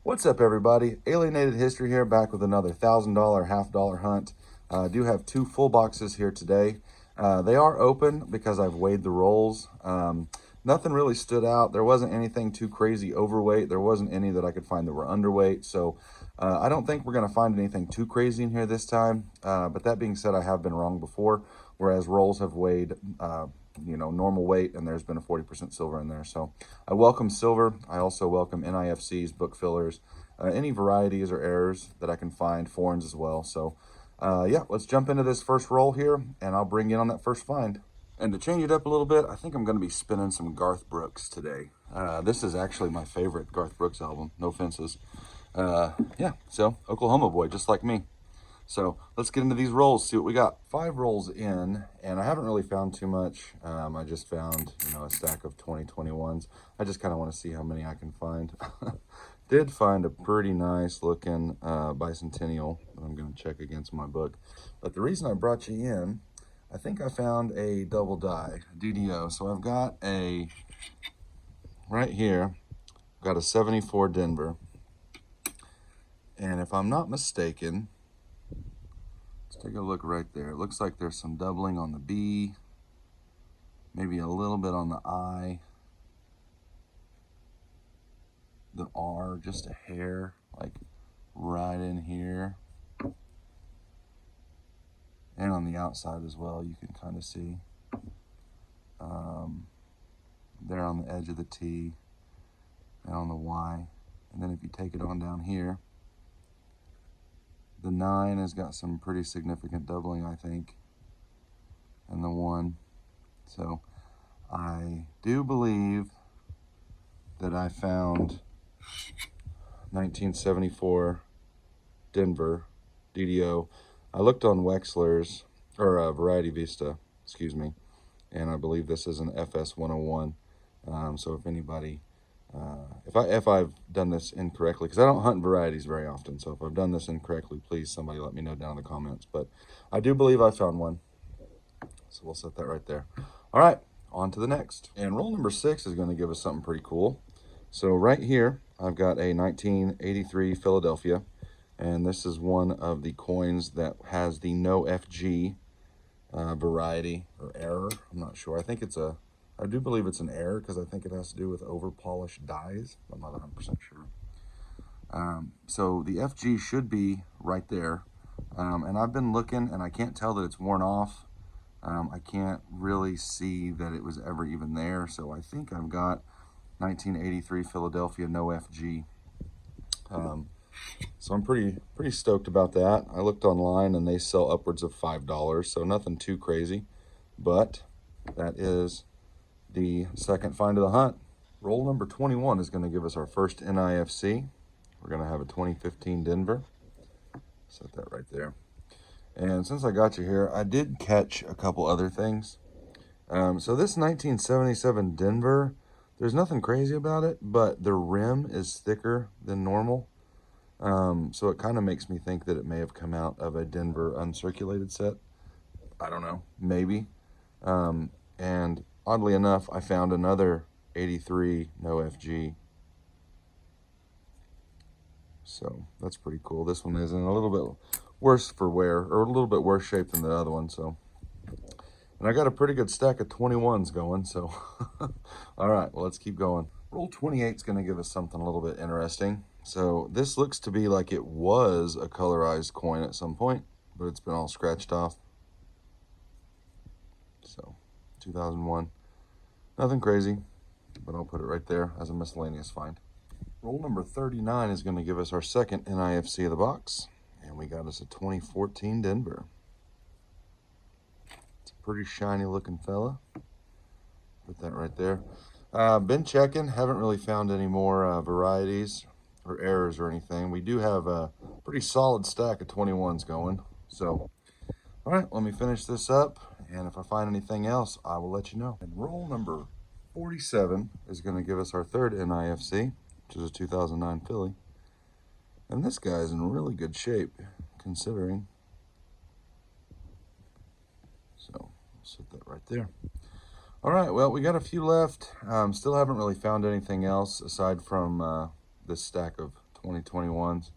What's up, everybody? Alienated History here, back with another $1,000 half-dollar hunt. I do have two full boxes here today. They are open because I've weighed the rolls. Nothing really stood out. There wasn't anything too crazy overweight. There wasn't any that I could find that were underweight. So I don't think we're going to find anything too crazy in here this time. But that being said, I have been wrong before, whereas rolls have weighed normal weight, and there's been a 40% silver in there. So I welcome silver. I also welcome NIFCs, book fillers, any varieties or errors that I can find, foreigns as well. So yeah, let's jump into this first roll here, and I'll bring you in on that first find. And to change it up a little bit, I think I'm going to be spinning some Garth Brooks today. This is actually my favorite Garth Brooks album, no fences. Yeah, so Oklahoma boy, just like me. So let's get into these rolls, see what we got. 5 rolls in, and I haven't really found too much. I just found, a stack of 2021s. I just kind of want to see how many I can find. Did find a pretty nice looking bicentennial that I'm going to check against my book. But the reason I brought you in, I think I found a double die, DDO. So I've got right here, got a 74 Denver. And if I'm not mistaken, let's take a look right there. It looks like there's some doubling on the B, maybe a little bit on the I, the R, just a hair, like right in here. And on the outside as well, you can kind of see there on the edge of the T and on the Y. And then if you take it on down here, the 9 has got some pretty significant doubling, I think, and the 1. So I do believe that I found 1974 Denver DDO. I looked on Wexler's, or Variety Vista, excuse me, and I believe this is an FS 101. So if anybody, if I've done this incorrectly, because I don't hunt varieties very often, so if I've done this incorrectly, please somebody let me know down in the comments. But I do believe I found one, so we'll set that right there. All right, on to the next. And roll number 6 is going to give us something pretty cool. So right here, I've got a 1983 Philadelphia, and this is one of the coins that has the no FG variety or error. I'm not sure. I do believe it's an error because I think it has to do with over-polished dies. I'm not 100% sure. So the FG should be right there. And I've been looking, and I can't tell that it's worn off. I can't really see that it was ever even there. So I think I've got 1983 Philadelphia no FG. So I'm pretty stoked about that. I looked online, and they sell upwards of $5, so nothing too crazy. But that is the second find of the hunt. Roll number 21 is going to give us our first NIFC. We're going to have a 2015 Denver. Set that right there. And since I got you here, I did catch a couple other things. So this 1977 Denver, there's nothing crazy about it, but the rim is thicker than normal. So it kind of makes me think that it may have come out of a Denver uncirculated set. I don't know, maybe. And oddly enough, I found another 83 no FG. So that's pretty cool. This one is in a little bit worse for wear, or a little bit worse shape than the other one. So, and I got a pretty good stack of 21s going. So, all right, well, let's keep going. Roll 28 is going to give us something a little bit interesting. So this looks to be like it was a colorized coin at some point, but it's been all scratched off. So 2001, nothing crazy, but I'll put it right there as a miscellaneous find. Roll number 39 is going to give us our second NIFC of the box, and we got us a 2014 Denver. It's a pretty shiny looking fella. Put that right there. Been checking, haven't really found any more varieties or errors or anything. We do have a pretty solid stack of 21s going. So, all right, let me finish this up, and if I find anything else, I will let you know. And roll number 47 is going to give us our third NIFC, which is a 2009 Philly. And this guy is in really good shape, considering. So, I'll set that right there. All right, well, we got a few left. Still haven't really found anything else aside from this stack of 2021s.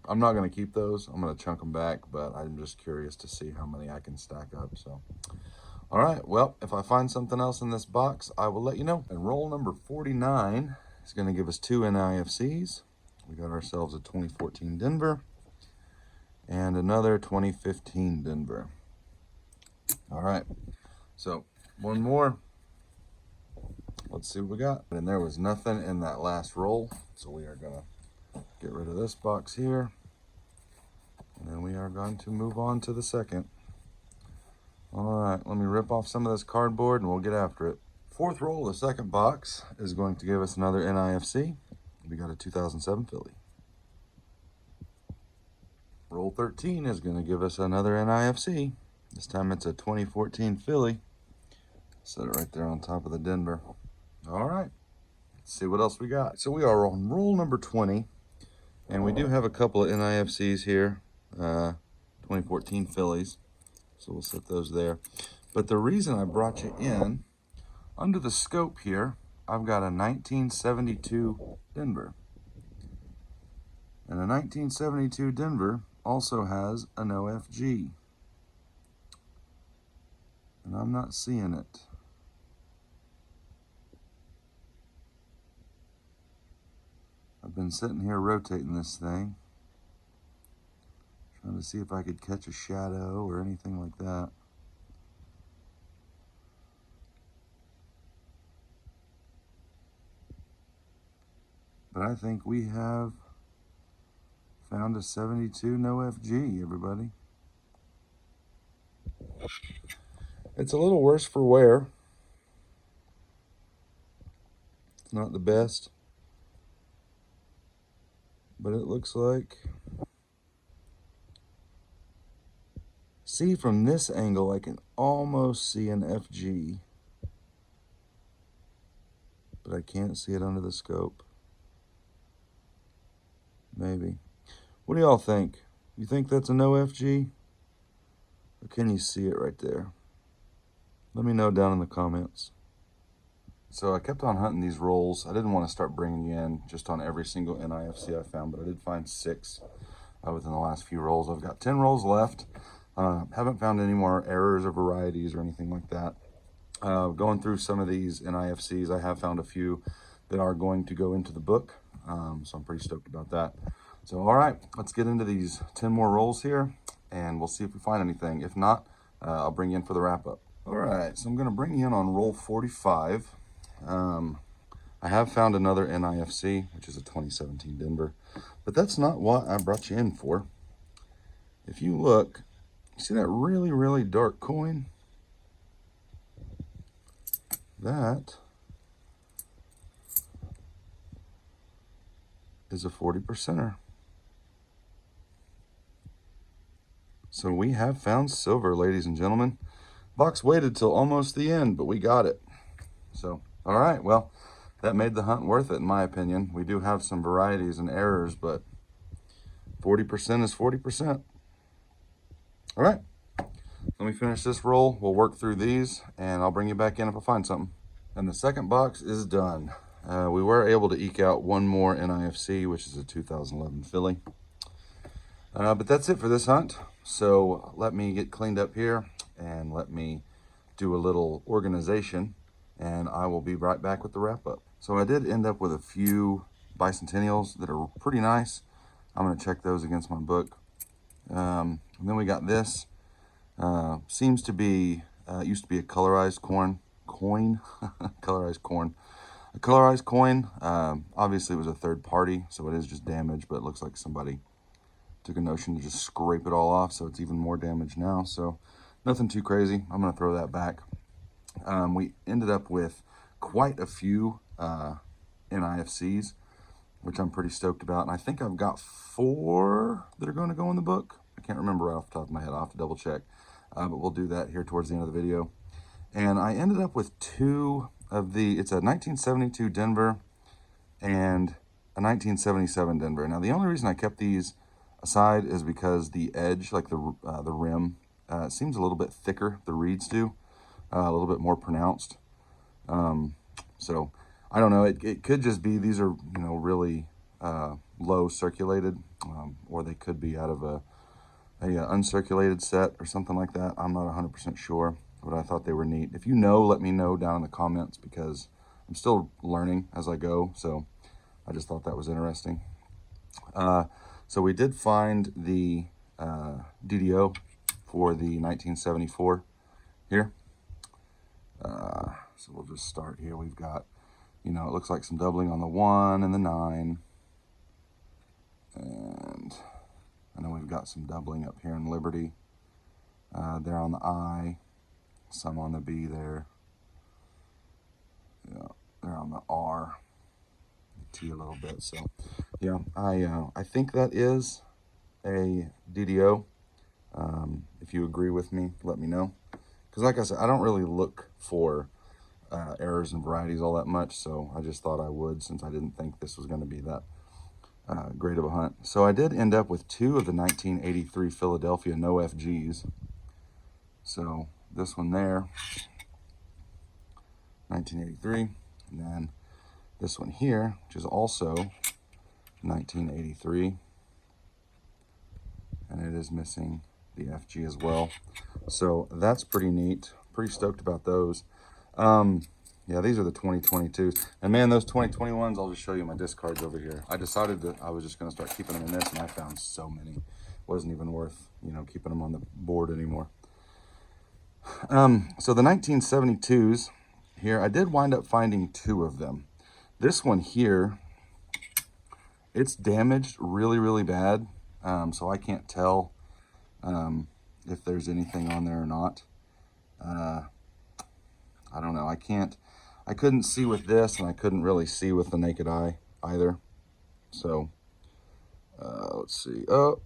I'm not going to keep those. I'm going to chunk them back, but I'm just curious to see how many I can stack up. So, all right. Well, if I find something else in this box, I will let you know. And roll number 49 is going to give us 2 NIFCs. We got ourselves a 2014 Denver and another 2015 Denver. All right. So, one more. Let's see what we got. And there was nothing in that last roll, so we are going to get rid of this box here. And then we are going to move on to the second. All right, let me rip off some of this cardboard and we'll get after it. Fourth roll of the second box is going to give us another NIFC. We got a 2007 Philly. Roll 13 is going to give us another NIFC. This time it's a 2014 Philly. Set it right there on top of the Denver. All right, let's see what else we got. So we are on roll number 20, and we do have a couple of NIFCs here, 2014 Phillies. So we'll set those there. But the reason I brought you in, under the scope here, I've got a 1972 Denver. And a 1972 Denver also has an OFG. And I'm not seeing it. I've been sitting here rotating this thing, trying to see if I could catch a shadow or anything like that. But I think we have found a 72 no FG, everybody. It's a little worse for wear. It's not the best, but it looks like, see, from this angle I can almost see an FG, but I can't see it under the scope. Maybe. What do y'all think? You think that's a no FG? Or can you see it right there? Let me know down in the comments. So I kept on hunting these rolls. I didn't want to start bringing you in just on every single NIFC I found, but I did find 6 within the last few rolls. I've got 10 rolls left. Haven't found any more errors or varieties or anything like that. Going through some of these NIFCs, I have found a few that are going to go into the book. So I'm pretty stoked about that. So, all right, let's get into these 10 more rolls here, and we'll see if we find anything. If not, I'll bring you in for the wrap-up. All right, so I'm going to bring you in on roll 45. I have found another NIFC, which is a 2017 Denver, but that's not what I brought you in for. If you look, you see that really, really dark coin? That is a 40%er. So we have found silver, ladies and gentlemen. Box waited till almost the end, but we got it. So, all right, well, that made the hunt worth it, in my opinion. We do have some varieties and errors, but 40% is 40%. All right, let me finish this roll. We'll work through these, and I'll bring you back in if I find something. And the second box is done. We were able to eke out one more NIFC, which is a 2011 Philly. But that's it for this hunt. So let me get cleaned up here and let me do a little organization, and I will be right back with the wrap up. So I did end up with a few bicentennials that are pretty nice. I'm going to check those against my book. And then we got this. Seems to be, used to be a colorized coin. Colorized corn. A colorized coin. Obviously it was a third party, so it is just damaged, but it looks like somebody took a notion to just scrape it all off, so it's even more damaged now. So nothing too crazy. I'm going to throw that back. We ended up with quite a few NIFCs, which I'm pretty stoked about. And I think I've got 4 that are going to go in the book. I can't remember right off the top of my head. I'll have to double check. But we'll do that here towards the end of the video. And I ended up with 2 of the, it's a 1972 Denver and a 1977 Denver. Now, the only reason I kept these aside is because the edge, like the rim, seems a little bit thicker. The reeds do, a little bit more pronounced. So I don't know. It could just be these are, really low circulated, or they could be out of a uncirculated set or something like that. I'm not 100% sure, but I thought they were neat. If you know, let me know down in the comments, because I'm still learning as I go. So I just thought that was interesting. So we did find the DDO for the 1974 here. So we'll just start here. We've got, it looks like some doubling on the 1 and the 9. And I know we've got some doubling up here in Liberty. There on the I, some on the B there. Yeah, they're on the R, the T a little bit. So yeah, I think that is a DDO. If you agree with me, let me know. Because like I said, I don't really look for errors and varieties all that much, so I just thought I would, since I didn't think this was going to be that great of a hunt. So I did end up with 2 of the 1983 Philadelphia no FGs. So this one there, 1983, and then this one here, which is also 1983, and it is missing the FG as well. So that's pretty neat. Pretty stoked about those. Yeah, these are the 2022s. And man, those 2021s, I'll just show you my discards over here. I decided that I was just going to start keeping them in this, and I found so many. Wasn't even worth, keeping them on the board anymore. So the 1972s here, I did wind up finding 2 of them. This one here, it's damaged really, really bad. So I can't tell if there's anything on there or not. I don't know. I couldn't see with this, and I couldn't really see with the naked eye either. So let's see. Oh,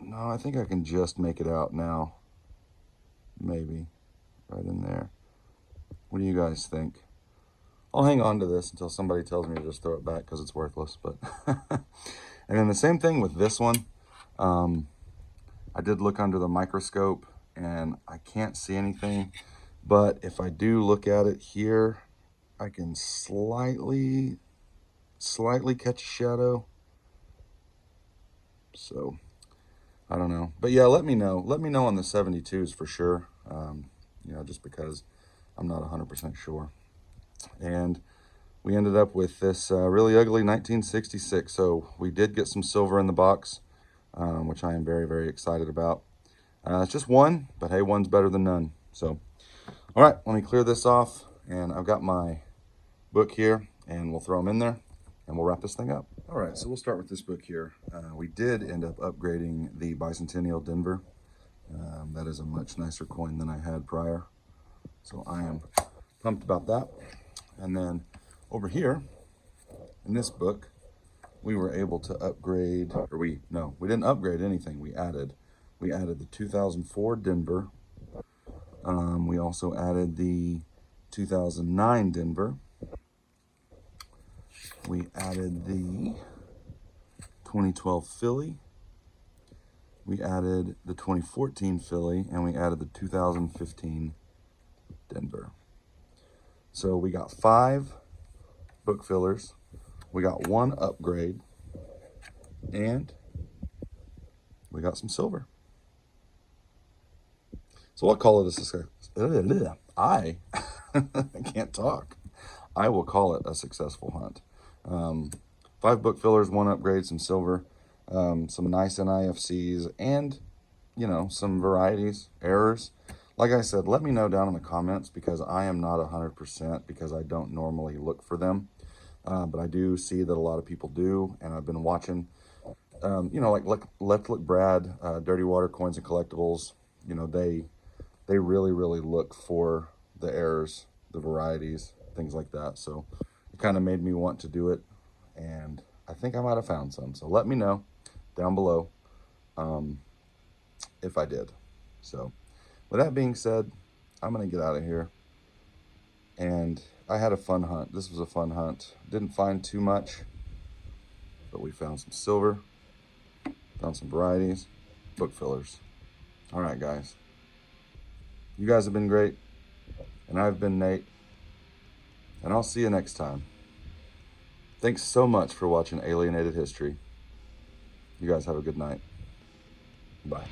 no, I think I can just make it out now. Maybe right in there. What do you guys think? I'll hang on to this until somebody tells me to just throw it back, because it's worthless. But and then the same thing with this one. I did look under the microscope, and I can't see anything. But if I do look at it here, I can slightly catch a shadow. So I don't know. But yeah, let me know. Let me know on the 72s for sure. Just because I'm not 100% sure. And we ended up with this really ugly 1966. So we did get some silver in the box, which I am very, very excited about. It's just one, but hey, one's better than none. So, all right, let me clear this off. And I've got my book here, and we'll throw them in there, and we'll wrap this thing up. All right, so we'll start with this book here. We did end up upgrading the Bicentennial Denver. That is a much nicer coin than I had prior. So I am pumped about that. And then over here in this book, we were able to upgrade, or we didn't upgrade anything. We added the 2004 Denver. We also added the 2009 Denver. We added the 2012 Philly. We added the 2014 Philly, and we added the 2015 Denver. So we got 5 book fillers. We got 1 upgrade, and we got some silver. So I'll call it a success. I can't talk. I will call it a successful hunt. 5 book fillers, 1 upgrade, some silver, some nice NIFCs, and some varieties, errors. Like I said, let me know down in the comments, because I am not 100%, because I don't normally look for them. But I do see that a lot of people do, and I've been watching, like Let's Look Brad, Dirty Water Coins and Collectibles. They really, really look for the errors, the varieties, things like that. So it kind of made me want to do it, and I think I might have found some. So let me know down below if I did. So with that being said, I'm going to get out of here. And I had a fun hunt. This was a fun hunt. Didn't find too much, but we found some silver, found some varieties, book fillers. All right, guys. You guys have been great, and I've been Nate, and I'll see you next time. Thanks so much for watching Alienated History. You guys have a good night. Bye.